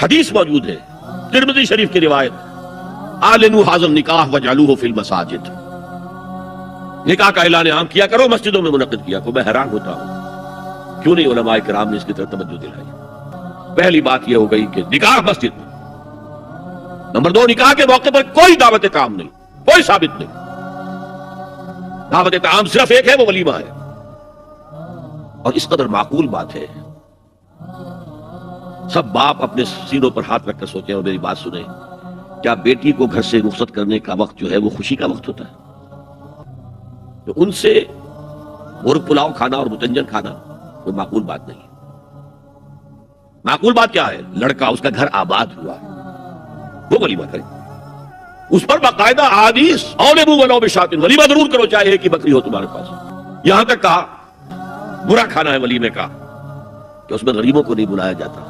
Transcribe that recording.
हदीस मौजूद है, तिरमिज़ी शरीफ की रिवायत, आलिनु हाज़ल निकाह वजअलूहु फिल मसाजिद, निकाह का ऐलान आम किया करो, मस्जिदों में मुनक्किद किया करो। मैं हैरान होता हूं क्यों नहीं उलमाए किराम ने इसकी तरफ तवज्जो दिलाई। पहली बात यह हो गई कि निकाह मस्जिद में। नंबर 2, निकाह के मौके पर कोई दावत ताम नहीं, कोई साबित नहीं। दावत ताम सिर्फ एक है, वो वलीमा है। और इस कदर माकूल बात है, सब बाप अपने सीनों पर हाथ रखकर सोचे और मेरी बात सुने, क्या बेटी को घर से रुखसत करने का वक्त जो है वो खुशी का वक्त होता है? तो उनसे मुर्ग पुलाव खाना और मुतंजन खाना कोई माकूल बात नहीं। माकूल बात क्या है? लड़का, उसका घर आबाद हुआ, वो वलीमा करे, उस पर बाकायदा आदीस और वलीमा जरूर करो, चाहे एक ही बकरी हो तुम्हारे पास। यहां तक कहा बुरा खाना है वलीमे का कि उसमें गरीबों को नहीं बुलाया जाता।